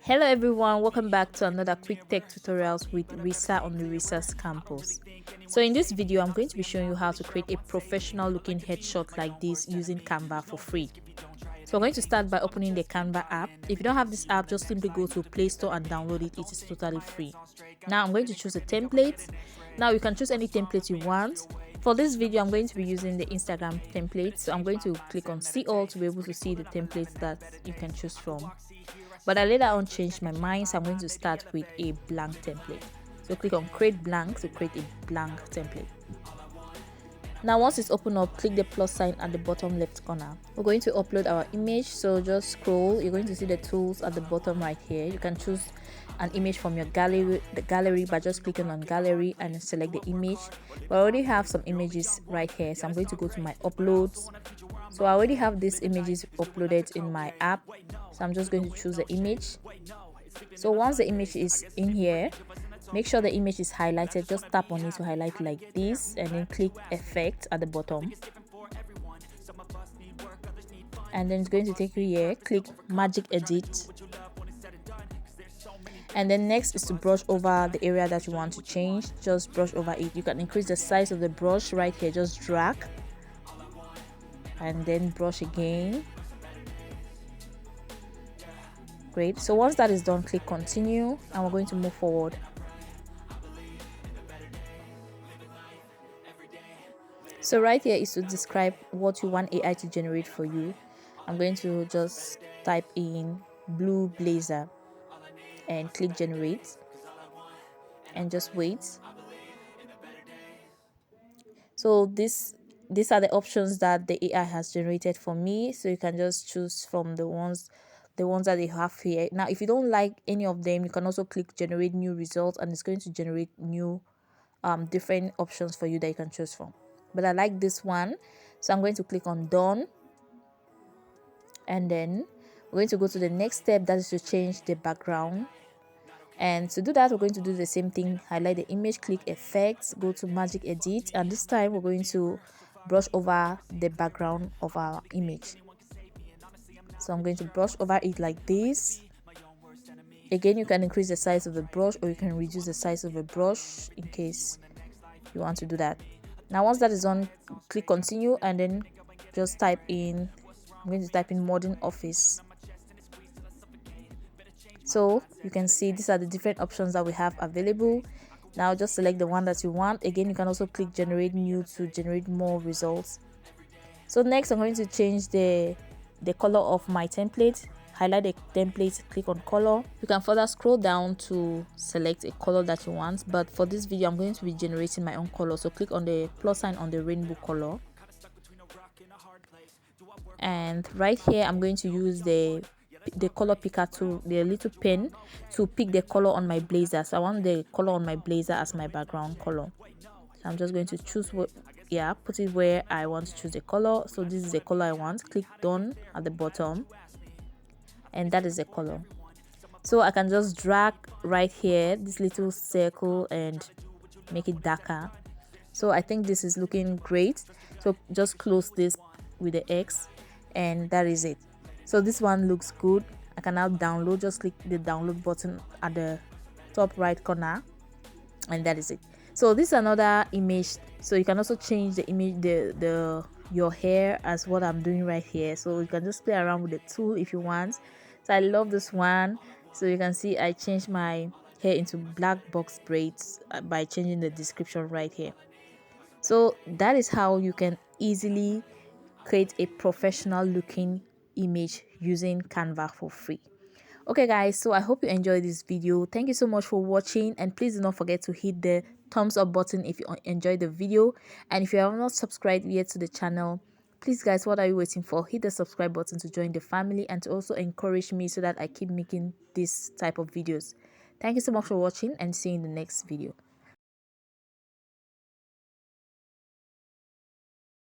Hello everyone, welcome back to another quick tech tutorials with Risa on the Risa's campus. So in this video, I'm going to be showing you how to create a professional looking headshot like this using Canva for free. So we're going to start by opening the Canva app. If you don't have this app, just simply go to Play Store and download it. It is totally free. Now I'm going to choose a template. Now you can choose any template you want. For this video, I'm going to be using the Instagram template. So I'm going to click on See All to be able to see the templates that you can choose from. But I later on changed my mind, so I'm going to start with a blank template. So click on Create Blank to create a blank template. Now once it's open up, click the plus sign at the bottom left corner. We're going to upload our image, so just scroll. You're going to see the tools at the bottom right here. You can choose an image from your gallery by just clicking on gallery and select the image. We already have some images right here, so I'm going to go to my uploads. So I already have these images uploaded in my app, so I'm just going to choose the image. So once the image is in here, make sure the image is highlighted. Just tap on it to highlight like this and then click effect at the bottom, and then it's going to take you here. Click magic edit, and then next is to brush over the area that you want to change. Just brush over it. You can increase the size of the brush right here. Just drag and then brush again. Great. So once that is done, click continue, and we're going to move forward. So right here is to describe what you want AI to generate for you. I'm going to just type in blue blazer and click generate and just wait. So these are the options that the AI has generated for me. So you can just choose from the ones that they have here. Now if you don't like any of them, you can also click generate new results, and it's going to generate new different options for you that you can choose from. But I like this one, so I'm going to click on done, and then we're going to go to the next step, that is to change the background. And to do that, we're going to do the same thing. Highlight the image, click effects, go to magic edit, and this time we're going to brush over the background of our image. So I'm going to brush over it like this. Again, you can increase the size of the brush, or you can reduce the size of the brush in case you want to do that. Now once that is on, click continue, and then just type in, I'm going to type in modern office. So you can see these are the different options that we have available. Now just select the one that you want. Again, you can also click generate new to generate more results. So next I'm going to change the color of my template. Highlight the template, click on color. You can further scroll down to select a color that you want, but for this video I'm going to be generating my own color. So click on the plus sign on the rainbow color, and right here I'm going to use the color picker tool, the little pen, to pick the color on my blazer. So I want the color on my blazer as my background color. So I'm just going to choose what, put it where I want to choose the color. So this is the color I want. Click done at the bottom, and that is the color. So I can just drag right here this little circle and make it darker. So I think this is looking great. So just close this with the X, and that is it. So this one looks good. I can now download. Just click the download button at the top right corner, and that is it. So this is another image. So you can also change the image, your hair, as what I'm doing right here. So you can just play around with the tool if you want. So I love this one. So you can see I changed my hair into black box braids by changing the description right here. So that is how you can easily create a professional looking image using Canva for free. Okay guys, so I hope you enjoyed this video. Thank you so much for watching, and please do not forget to hit the thumbs up button if you enjoyed the video. And if you have not subscribed yet to the channel, please guys, what are you waiting for? Hit the subscribe button to join the family and to also encourage me so that I keep making this type of videos. Thank you so much for watching, and see you in the next video.